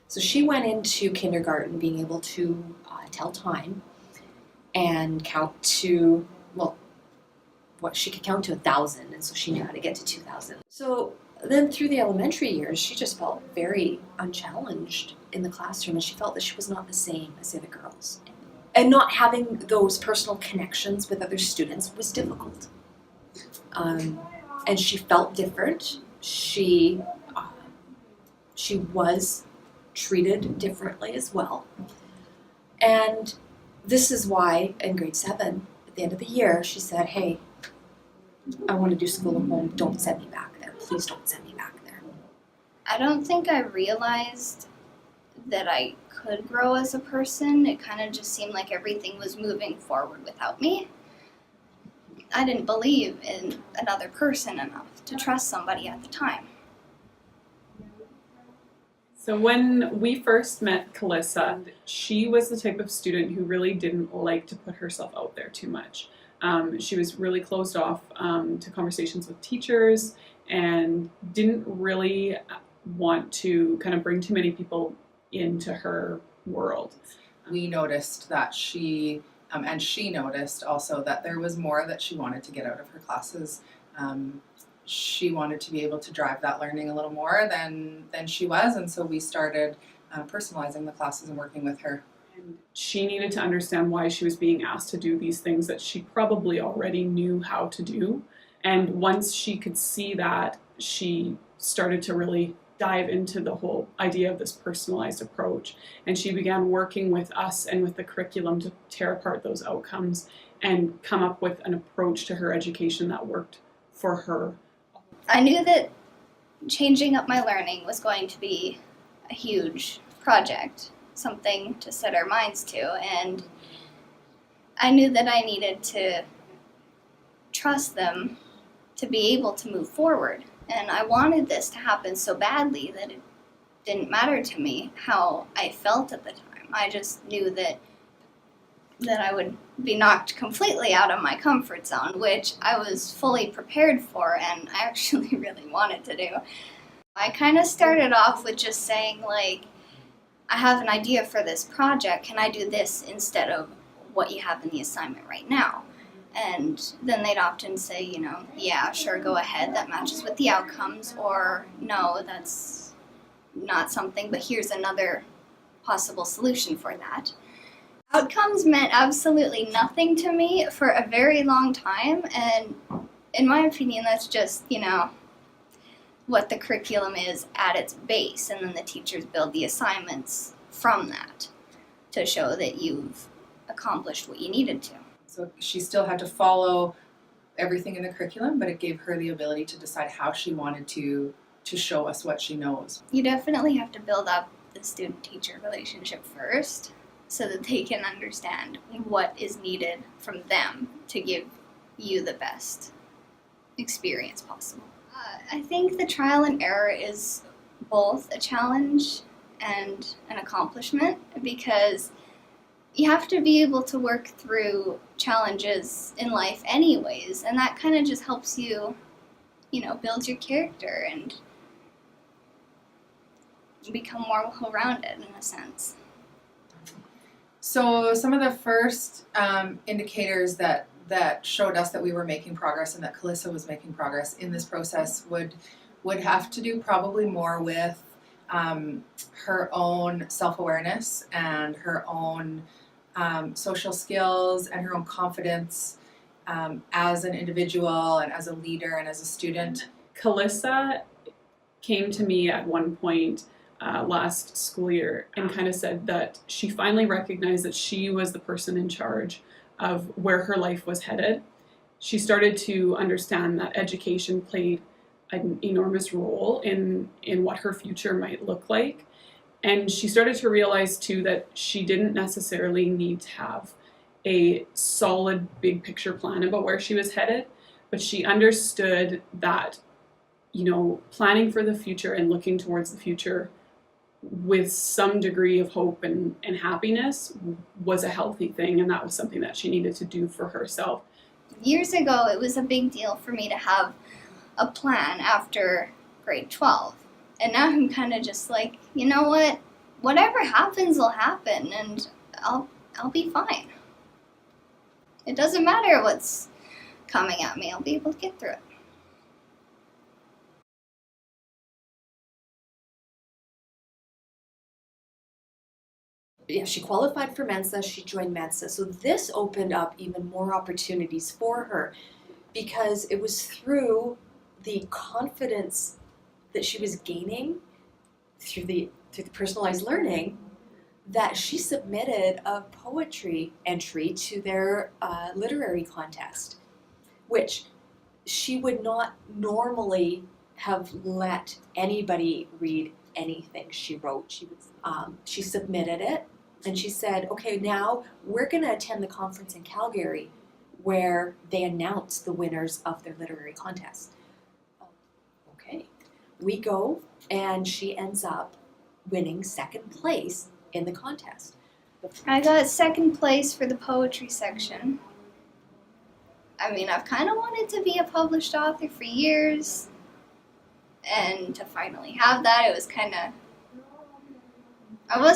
So she went into kindergarten being able to tell time and count to, well, what she could count to 1,000, and so she knew how to get to 2,000. So then through the elementary years, she just felt very unchallenged in the classroom, and she felt that she was not the same as the other girls. And not having those personal connections with other students was difficult. And she felt different. She was treated differently as well. And this is why in grade 7, at the end of the year, she said, hey, I want to do school at home. Don't send me back there. Please don't send me back there. I don't think I realized that I could grow as a person. It kind of just seemed like everything was moving forward without me. I didn't believe in another person enough to trust somebody at the time. So when we first met Calissa, she was the type of student who really didn't like to put herself out there too much. She was really closed off to conversations with teachers and didn't really want to kind of bring too many people into her world. We noticed that she noticed also that there was more that she wanted to get out of her classes. She wanted to be able to drive that learning a little more than she was, and so we started personalizing the classes and working with her. And she needed to understand why she was being asked to do these things that she probably already knew how to do. And once she could see that, she started to really dive into the whole idea of this personalized approach. And she began working with us and with the curriculum to tear apart those outcomes and come up with an approach to her education that worked for her. I knew that changing up my learning was going to be a huge project, something to set our minds to, and I knew that I needed to trust them to be able to move forward. And I wanted this to happen so badly that it didn't matter to me how I felt at the time. I just knew that I would be knocked completely out of my comfort zone, which I was fully prepared for and I actually really wanted to do. I kind of started off with just saying, like, I have an idea for this project. Can I do this instead of what you have in the assignment right now? And then they'd often say, yeah, sure, go ahead, that matches with the outcomes, or no, that's not something, but here's another possible solution for that. Outcomes meant absolutely nothing to me for a very long time, and in my opinion, that's just, what the curriculum is at its base, and then the teachers build the assignments from that to show that you've accomplished what you needed to. So she still had to follow everything in the curriculum, but it gave her the ability to decide how she wanted to show us what she knows. You definitely have to build up the student-teacher relationship first so that they can understand what is needed from them to give you the best experience possible. I think the trial and error is both a challenge and an accomplishment, because you have to be able to work through challenges in life anyways, and that kind of just helps you, build your character and become more well-rounded in a sense. So some of the first indicators that showed us that we were making progress and that Calissa was making progress in this process would have to do probably more with her own self-awareness and her own social skills and her own confidence as an individual and as a leader and as a student. Calissa came to me at one point last school year and kind of said that she finally recognized that she was the person in charge of where her life was headed. She started to understand that education played an enormous role in what her future might look like. And she started to realize too that she didn't necessarily need to have a solid big picture plan about where she was headed, but she understood that, planning for the future and looking towards the future with some degree of hope and happiness was a healthy thing, and that was something that she needed to do for herself. Years ago, it was a big deal for me to have a plan after grade 12. And now I'm kind of just like, you know what? whatever happens will happen, and I'll be fine. It doesn't matter what's coming at me, I'll be able to get through it. Yeah, she qualified for Mensa, she joined Mensa. So this opened up even more opportunities for her because it was through the confidence that she was gaining through the personalized learning that she submitted a poetry entry to their literary contest, which she would not normally have let anybody read anything she wrote. She submitted it, and she said, okay, now we're going to attend the conference in Calgary where they announce the winners of their literary contest. Okay, we go, and she ends up winning second place in the contest. I got second place for the poetry section. I mean, I've kind of wanted to be a published author for years, and to finally have that, it was kind of, I'm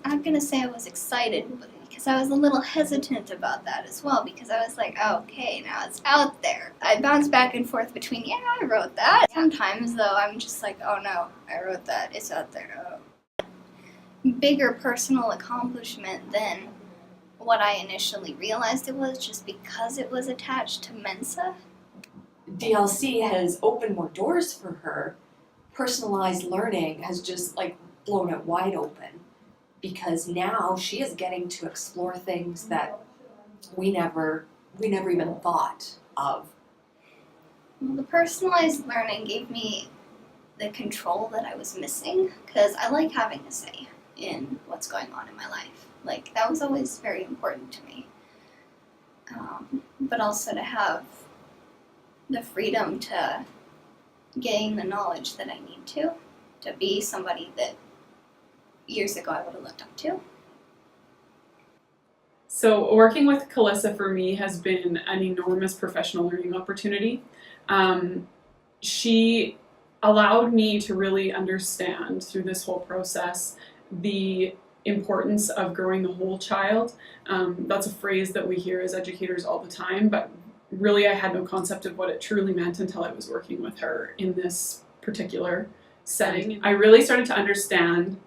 not going to say I was excited, but because I was a little hesitant about that as well, because I was like, oh, okay, now it's out there. I bounced back and forth between, yeah, I wrote that. Sometimes, though, I'm just like, oh no, I wrote that, it's out there. Oh. Bigger personal accomplishment than what I initially realized it was, just because it was attached to Mensa. DLC has opened more doors for her. Personalized learning has just like blown it wide open because now she is getting to explore things that we never even thought of. Well, the personalized learning gave me the control that I was missing, because I like having a say in what's going on in my life. Like, that was always very important to me. But also to have the freedom to gain the knowledge that I need to be somebody that years ago I would have looked up to. So working with Calissa for me has been an enormous professional learning opportunity. She allowed me to really understand through this whole process the importance of growing the whole child. That's a phrase that we hear as educators all the time, but really I had no concept of what it truly meant until I was working with her in this particular setting. I really started to understand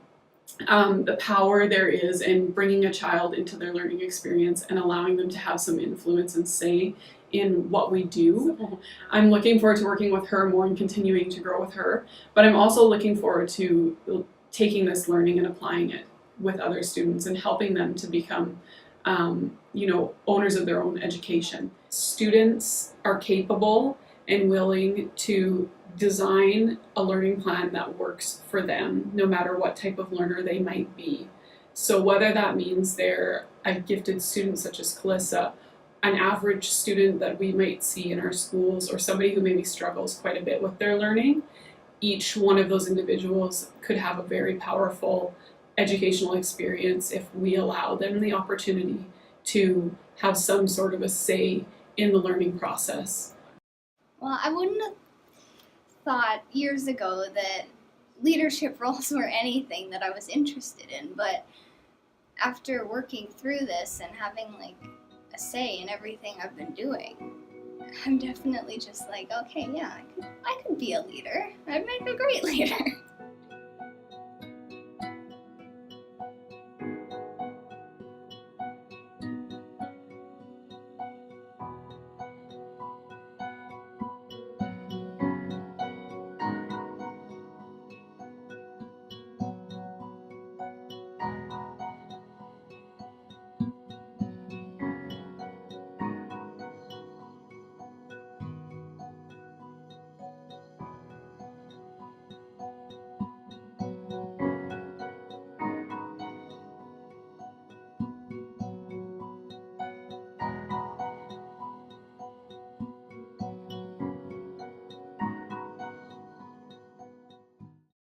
the power there is in bringing a child into their learning experience and allowing them to have some influence and say in what we do. I'm looking forward to working with her more and continuing to grow with her, but I'm also looking forward to taking this learning and applying it with other students and helping them to become owners of their own education. Students are capable and willing to design a learning plan that works for them, no matter what type of learner they might be. So whether that means they're a gifted student such as Calissa, an average student that we might see in our schools, or somebody who maybe struggles quite a bit with their learning, each one of those individuals could have a very powerful educational experience if we allow them the opportunity to have some sort of a say in the learning process. Well, I wouldn't have thought years ago that leadership roles were anything that I was interested in, but after working through this and having like a say in everything I've been doing, I'm definitely just like, okay, yeah, I could be a leader. I'd make a great leader.